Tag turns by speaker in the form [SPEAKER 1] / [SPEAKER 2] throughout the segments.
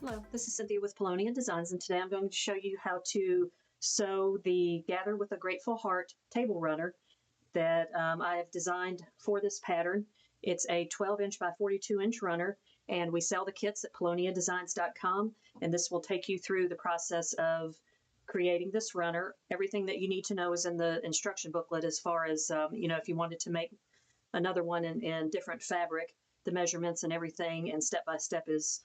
[SPEAKER 1] Hello, this is Cynthia with Polonia Designs, and today I'm going to show you how to sew the Gather with a Grateful Heart table runner that I have designed for this pattern. It's a 12-inch by 42-inch runner, and we sell the kits at poloniadesigns.com, and this will take you through the process of creating this runner. Everything that you need to know is in the instruction booklet as far as, if you wanted to make another one in different fabric, the measurements and everything, and step-by-step is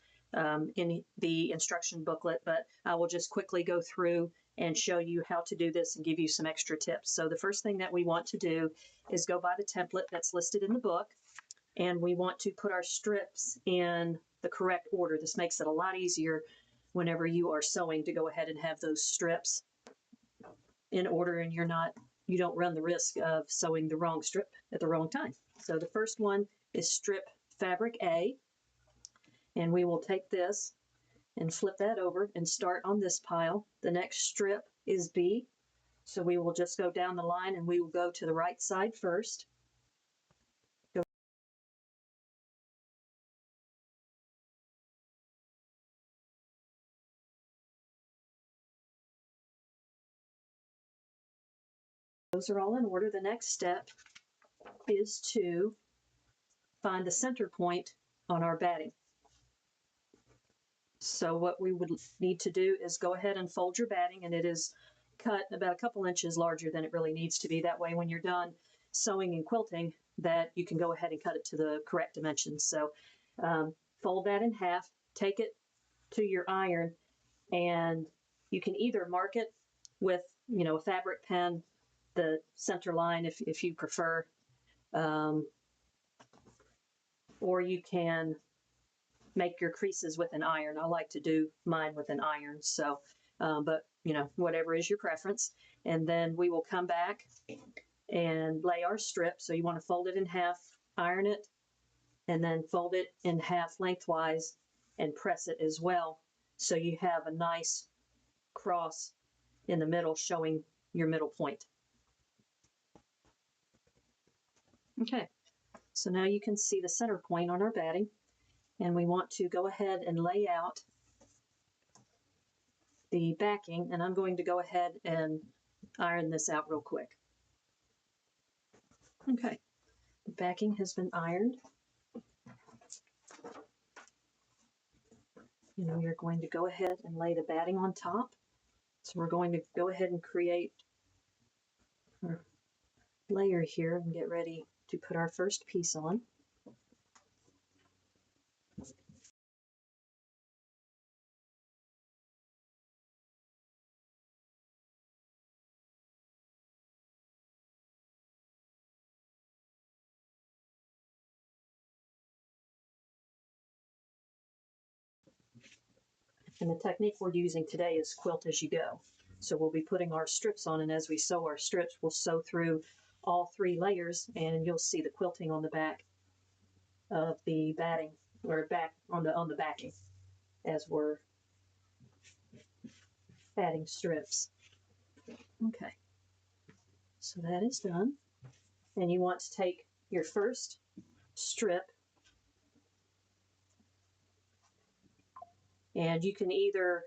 [SPEAKER 1] in the instruction booklet, but I will just quickly go through and show you how to do this and give you some extra tips. So the first thing that we want to do is go by the template that's listed in the book, and we want to put our strips in the correct order. This makes it a lot easier whenever you are sewing to go ahead and have those strips in order, and you don't run the risk of sewing the wrong strip at the wrong time. So the first one is strip fabric A. And we will take this and flip that over and start on this pile. The next strip is B. So we will just go down the line and we will go to the right side first. Those are all in order. The next step is to find the center point on our batting. So what we would need to do is go ahead and fold your batting, and it is cut about a couple inches larger than it really needs to be. That way when you're done sewing and quilting, that you can go ahead and cut it to the correct dimensions. So fold that in half, take it to your iron, and you can either mark it with a fabric pen, the center line if you prefer, or you can make your creases with an iron. I like to do mine with an iron, so but whatever is your preference. And then we will come back and lay our strip. So you want to fold it in half, iron it, and then fold it in half lengthwise and press it as well, so you have a nice cross in the middle showing your middle point. Okay, so now you can see the center point on our batting, and we want to go ahead and lay out the backing, and I'm going to go ahead and iron this out real quick. Okay, the backing has been ironed. You're going to go ahead and lay the batting on top. So we're going to go ahead and create our layer here and get ready to put our first piece on. And the technique we're using today is quilt as you go. So we'll be putting our strips on, and as we sew our strips, we'll sew through all 3 layers, and you'll see the quilting on the back of the batting, or back on the backing as we're adding strips. Okay, so that is done. And you want to take your first strip, and you can either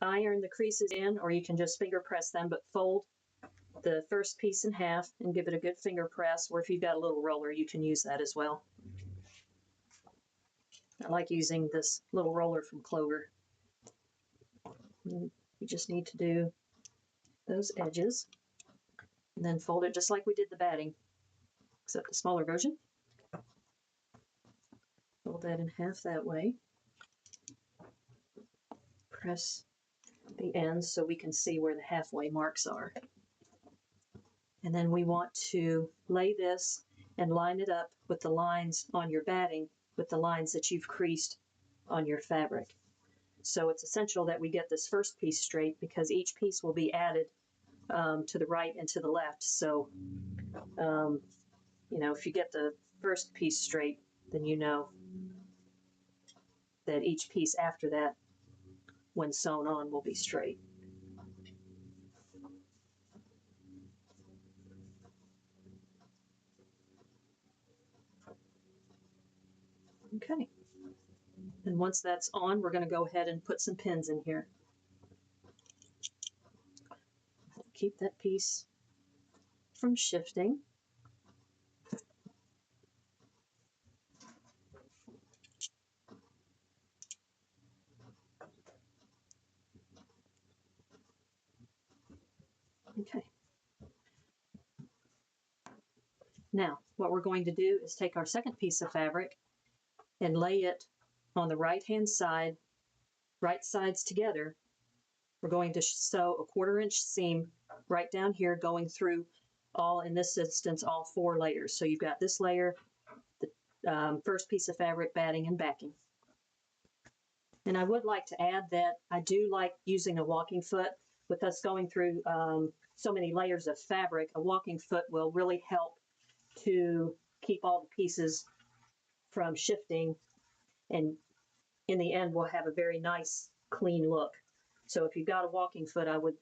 [SPEAKER 1] iron the creases in, or you can just finger press them, but fold the first piece in half and give it a good finger press, or if you've got a little roller, you can use that as well. I like using this little roller from Clover. You just need to do those edges and then fold it just like we did the batting, except a smaller version. Fold that in half that way. Press the ends so we can see where the halfway marks are. And then we want to lay this and line it up with the lines on your batting, with the lines that you've creased on your fabric. So it's essential that we get this first piece straight, because each piece will be added to the right and to the left. So, if you get the first piece straight, then you know that each piece after that, when sewn on, will be straight. Okay. And once that's on, we're going to go ahead and put some pins in here. Keep that piece from shifting. Okay. Now, what we're going to do is take our second piece of fabric and lay it on the right-hand side, right sides together. We're going to sew a 1/4 inch seam right down here going through all, in this instance, all 4 layers. So you've got this layer, the first piece of fabric, batting, and backing. And I would like to add that I do like using a walking foot. With us going through so many layers of fabric, a walking foot will really help to keep all the pieces from shifting, and in the end we'll have a very nice clean look. So if you've got a walking foot, I would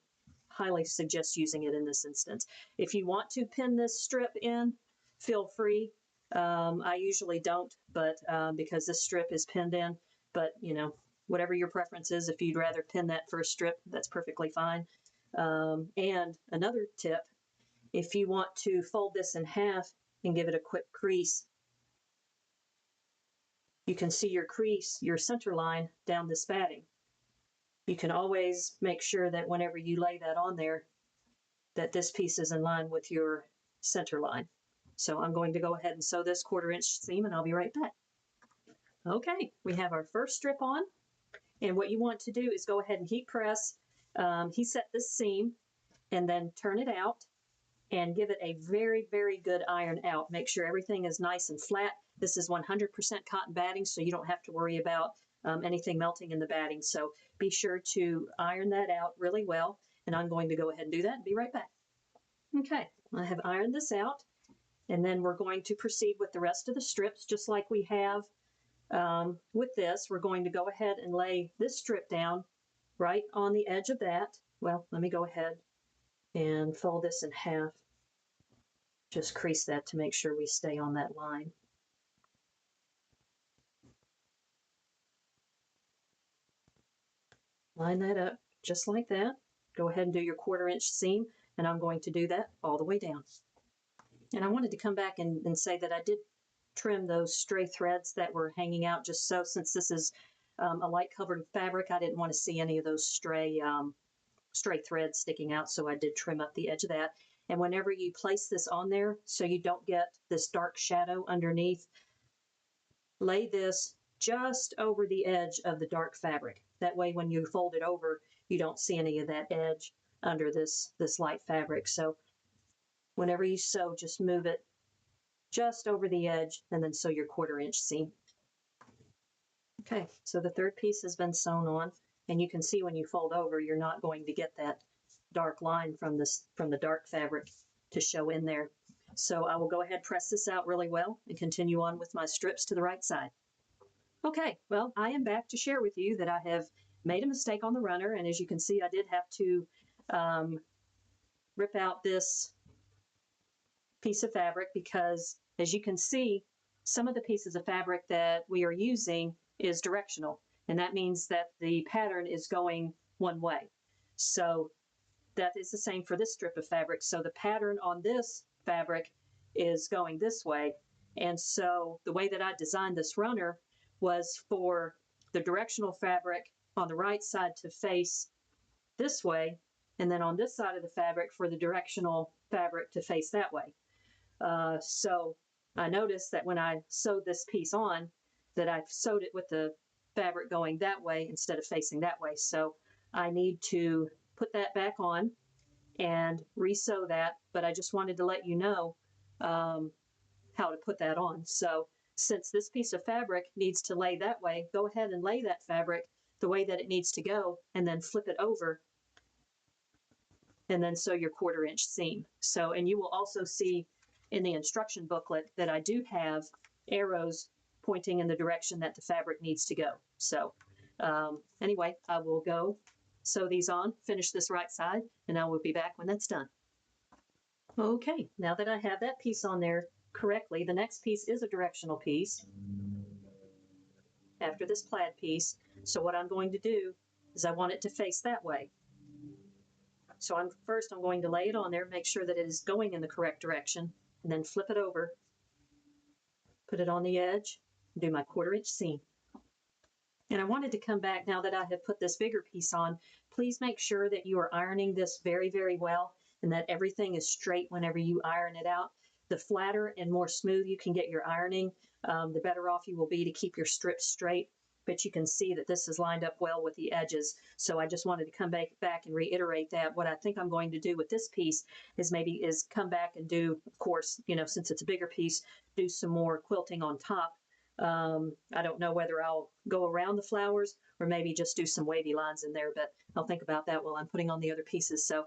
[SPEAKER 1] highly suggest using it in this instance. If you want to pin this strip in, feel free. I usually don't, but because this strip is pinned in, but you know, whatever your preference is, if you'd rather pin that first strip, that's perfectly fine. And another tip, if you want to fold this in half and give it a quick crease, you can see your crease, your center line down this batting. You can always make sure that whenever you lay that on there, that this piece is in line with your center line. So I'm going to go ahead and sew this 1/4 inch seam, and I'll be right back. Okay, we have our first strip on, and what you want to do is go ahead and heat press, heat set this seam, and then turn it out and give it a very, very good iron out. Make sure everything is nice and flat. This is 100% cotton batting, so you don't have to worry about anything melting in the batting. So be sure to iron that out really well, and I'm going to go ahead and do that and be right back. Okay, I have ironed this out, and then we're going to proceed with the rest of the strips just like we have with this. We're going to go ahead and lay this strip down right on the edge of that. Well, let me go ahead and fold this in half. Just crease that to make sure we stay on that line. Line that up just like that. Go ahead and do your 1/4 inch seam, and I'm going to do that all the way down. And I wanted to come back and say that I did trim those stray threads that were hanging out, just so, since this is a light covered fabric, I didn't want to see any of those stray threads sticking out, so I did trim up the edge of that. And whenever you place this on there, so you don't get this dark shadow underneath, lay this just over the edge of the dark fabric. That way when you fold it over, you don't see any of that edge under this light fabric. So whenever you sew, just move it just over the edge and then sew your 1/4 inch seam. Okay, so the third piece has been sewn on, and you can see when you fold over, you're not going to get that dark line from the dark fabric to show in there. So I will go ahead, press this out really well, and continue on with my strips to the right side. Okay, well, I am back to share with you that I have made a mistake on the runner, and as you can see, I did have to rip out this piece of fabric because, as you can see, some of the pieces of fabric that we are using is directional, and that means that the pattern is going one way. So that is the same for this strip of fabric. So the pattern on this fabric is going this way, and so the way that I designed this runner was for the directional fabric on the right side to face this way, and then on this side of the fabric for the directional fabric to face that way. So I noticed that when I sewed this piece on, that I've sewed it with the fabric going that way instead of facing that way. So I need to put that back on and re-sew that, but I just wanted to let you know how to put that on. So since this piece of fabric needs to lay that way, go ahead and lay that fabric the way that it needs to go, and then flip it over, and then sew your 1/4 inch seam. So, and you will also see in the instruction booklet that I do have arrows pointing in the direction that the fabric needs to go. So anyway, I will go sew these on, finish this right side, and I will be back when that's done. Okay, now that I have that piece on there correctly, the next piece is a directional piece. after this plaid piece. So what I'm going to do is I want it to face that way. So I'm going to lay it on there, make sure that it is going in the correct direction, and then flip it over, put it on the edge, and do my 1/4 inch seam. And I wanted to come back now that I have put this bigger piece on. Please make sure that you are ironing this very, very well and that everything is straight whenever you iron it out. The flatter and more smooth you can get your ironing, the better off you will be to keep your strips straight. But you can see that this is lined up well with the edges. So I just wanted to come back and reiterate that. What I think I'm going to do with this piece is maybe come back and do, of course, since it's a bigger piece, do some more quilting on top. I don't know whether I'll go around the flowers or maybe just do some wavy lines in there, but I'll think about that while I'm putting on the other pieces. So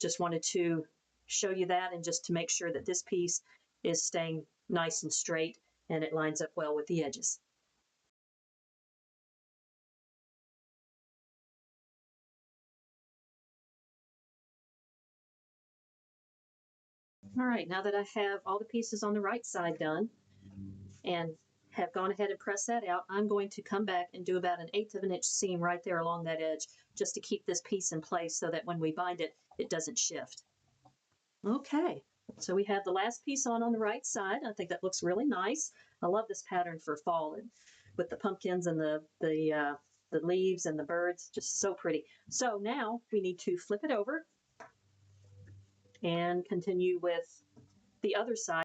[SPEAKER 1] just wanted to show you that, and just to make sure that this piece is staying nice and straight and it lines up well with the edges. All right, now that I have all the pieces on the right side done and have gone ahead and pressed that out, I'm going to come back and do about 1/8 of an inch seam right there along that edge, just to keep this piece in place so that when we bind it, it doesn't shift. Okay, so we have the last piece on the right side. I think that looks really nice. I love this pattern for fall, and with the pumpkins and the leaves and the birds, just so pretty. So now we need to flip it over and continue with the other side.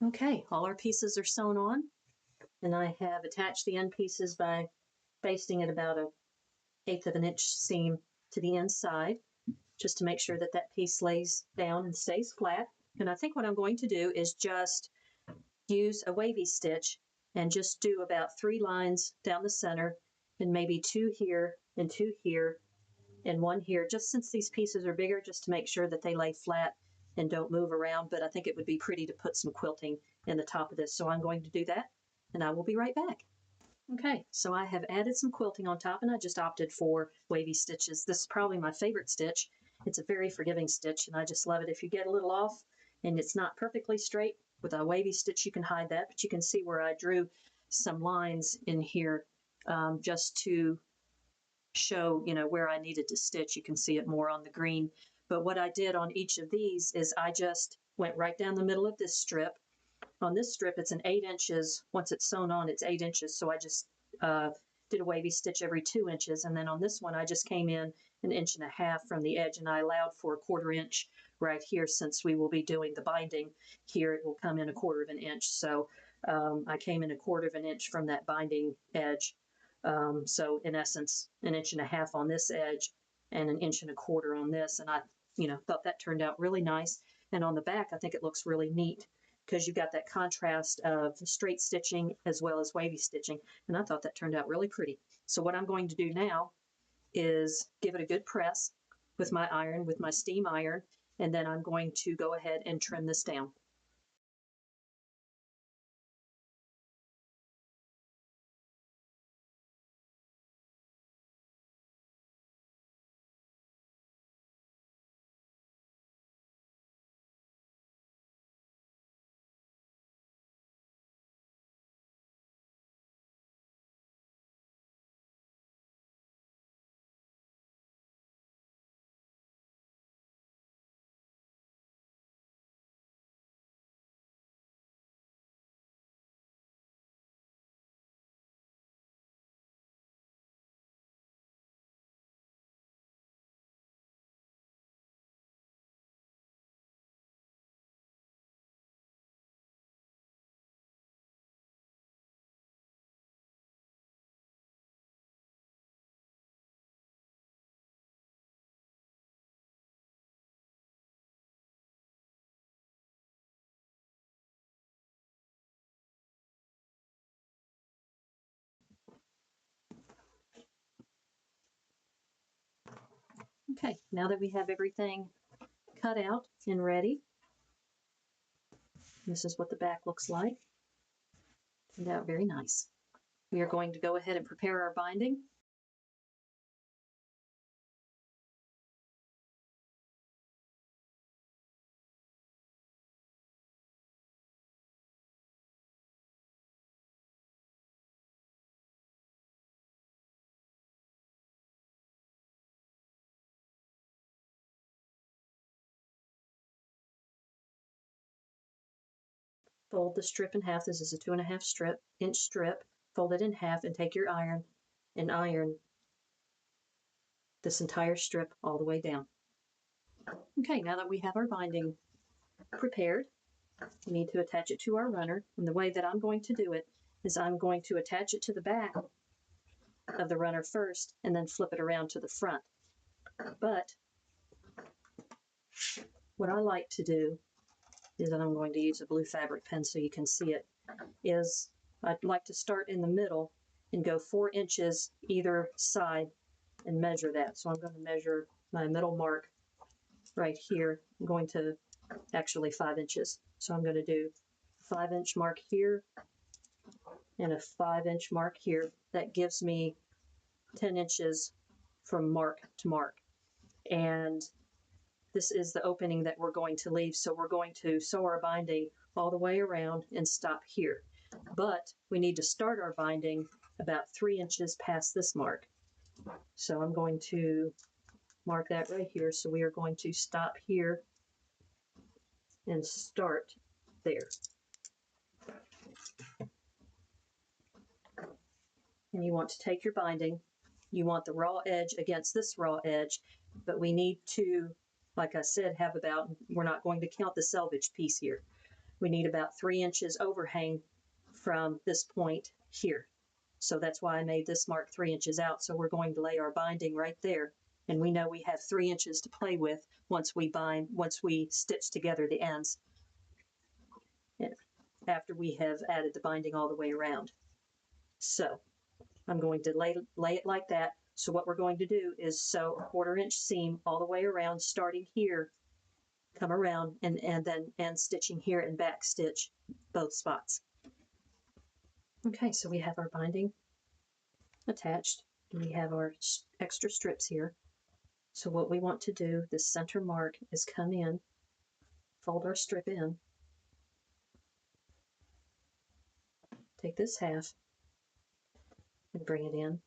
[SPEAKER 1] Okay, all our pieces are sewn on, and I have attached the end pieces by basting it about 1/8 of an inch seam to the inside, just to make sure that that piece lays down and stays flat. And I think what I'm going to do is just use a wavy stitch and just do about 3 lines down the center, and maybe 2 here and 2 here and 1 here, just since these pieces are bigger, just to make sure that they lay flat and don't move around. But I think it would be pretty to put some quilting in the top of this. So I'm going to do that, and I will be right back. Okay, so I have added some quilting on top, and I just opted for wavy stitches. This is probably my favorite stitch. It's a very forgiving stitch, and I just love it. If you get a little off and it's not perfectly straight, with a wavy stitch you can hide that, but you can see where I drew some lines in here just to show, where I needed to stitch. You can see it more on the green. But what I did on each of these is I just went right down the middle of this strip. On this strip, it's 8 inches. Once it's sewn on, it's 8 inches. So I just did a wavy stitch every 2 inches. And then on this one, I just came in 1.5 inches from the edge, and I allowed for a 1/4 inch right here. Since we will be doing the binding here, it will come in 1/4 of an inch. So I came in 1/4 of an inch from that binding edge. So in essence, 1.5 inches on this edge and 1.25 inches on this. And I, thought that turned out really nice. And on the back, I think it looks really neat, because you've got that contrast of straight stitching as well as wavy stitching. And I thought that turned out really pretty. So what I'm going to do now is give it a good press with my iron, with my steam iron, and then I'm going to go ahead and trim this down. Okay, now that we have everything cut out and ready, this is what the back looks like. Turned out very nice. We are going to go ahead and prepare our binding. Fold the strip in half. This is a 2.5 inch strip. Fold it in half and take your iron and iron this entire strip all the way down. Okay, now that we have our binding prepared, we need to attach it to our runner. And the way that I'm going to do it is I'm going to attach it to the back of the runner first and then flip it around to the front. But what I like to do is, and I'm going to use a blue fabric pen so you can see it, is I'd like to start in the middle and go 4 inches either side and measure that. So I'm going to measure my middle mark right here. I'm going to actually 5 inches. So I'm going to do 5-inch mark here and a 5-inch mark here. That gives me 10 inches from mark to mark. And this is the opening that we're going to leave. So we're going to sew our binding all the way around and stop here. But we need to start our binding about 3 inches past this mark. So I'm going to mark that right here. So we are going to stop here and start there. And you want to take your binding, you want the raw edge against this raw edge, but we need to, like I said, have about, we're not going to count the selvage piece here. We need about 3 inches overhang from this point here. So that's why I made this mark 3 inches out. So we're going to lay our binding right there. And we know we have 3 inches to play with once we stitch together the ends, after we have added the binding all the way around. So I'm going to lay it like that. So what we're going to do is sew a 1/4 inch seam all the way around, starting here, come around, and then end stitching here and back stitch both spots. Okay, so we have our binding attached. We have our extra strips here. So what we want to do, this center mark, is come in, fold our strip in, take this half and bring it in.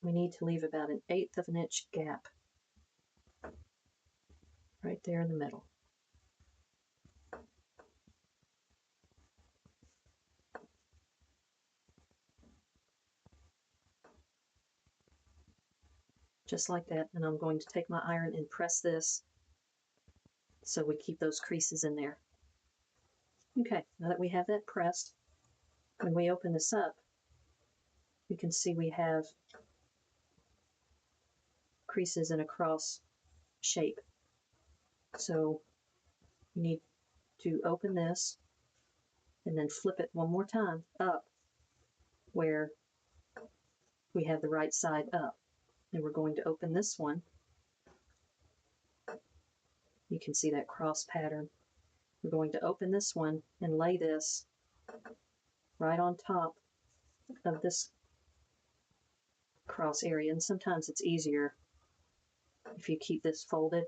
[SPEAKER 1] We need to leave about 1/8 of an inch gap right there in the middle. Just like that, and I'm going to take my iron and press this so we keep those creases in there. Okay, now that we have that pressed, when we open this up, you can see we have creases in a cross shape. So you need to open this and then flip it one more time up where we have the right side up. And we're going to open this one. You can see that cross pattern. We're going to open this one and lay this right on top of this cross area. And sometimes it's easier if you keep this folded.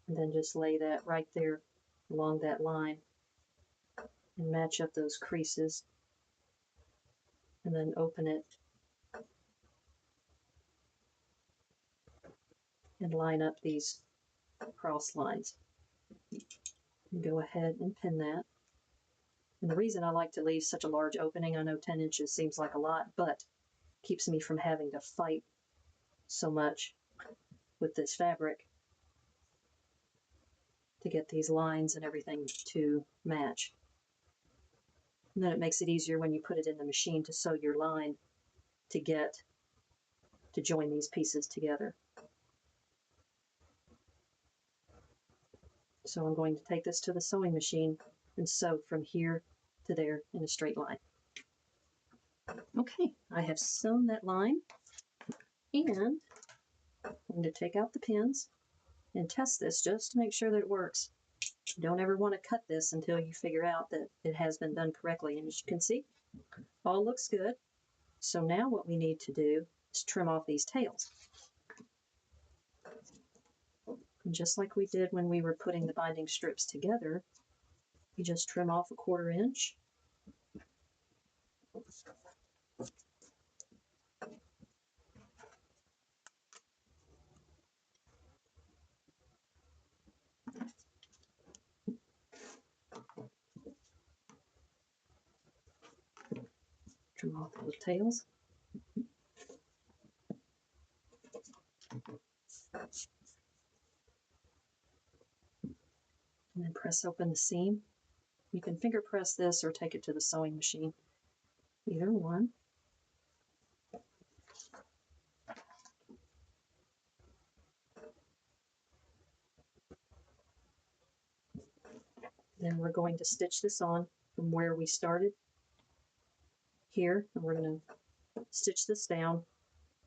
[SPEAKER 1] And then just lay that right there along that line and match up those creases. And then open it and line up these cross lines. And go ahead and pin that. And the reason I like to leave such a large opening, I know 10 inches seems like a lot, but keeps me from having to fight so much with this fabric to get these lines and everything to match. And then it makes it easier when you put it in the machine to sew your line to join these pieces together. So I'm going to take this to the sewing machine and sew from here to there in a straight line. Okay, I have sewn that line. And I'm going to take out the pins and test this just to make sure that it works. You don't ever want to cut this until you figure out that it has been done correctly. And as you can see, all looks good. So now what we need to do is trim off these tails. And just like we did when we were putting the binding strips together, you just trim off a 1/4 inch. Trim off those tails. And then press open the seam. You can finger press this or take it to the sewing machine, either one. Then we're going to stitch this on from where we started here, and we're going to stitch this down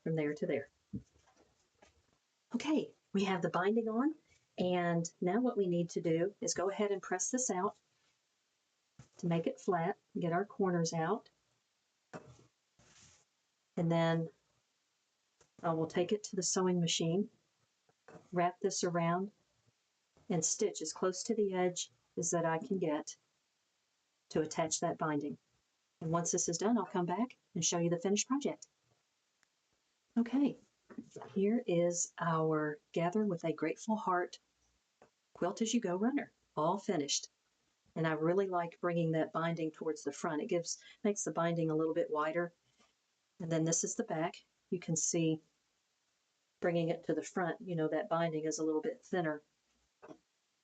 [SPEAKER 1] from there to there. Okay, we have the binding on, and now what we need to do is go ahead and press this out to make it flat, get our corners out, and then I will take it to the sewing machine, wrap this around, and stitch as close to the edge as that I can get to attach that binding. And once this is done, I'll come back and show you the finished project. Okay, here is our Gather with a Grateful Heart Quilt As You Go runner, all finished. And I really like bringing that binding towards the front. It makes the binding a little bit wider. And then this is the back. You can see bringing it to the front, you know, that binding is a little bit thinner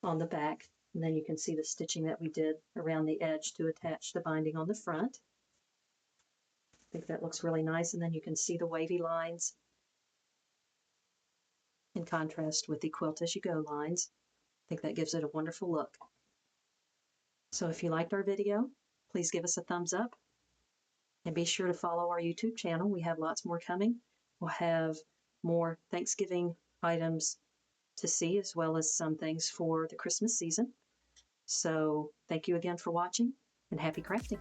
[SPEAKER 1] on the back. And then you can see the stitching that we did around the edge to attach the binding on the front. I think that looks really nice. And then you can see the wavy lines in contrast with the Quilt As You Go lines. I think that gives it a wonderful look. So if you liked our video, please give us a thumbs up and be sure to follow our YouTube channel. We have lots more coming. We'll have more Thanksgiving items to see, as well as some things for the Christmas season. So thank you again for watching, and happy crafting.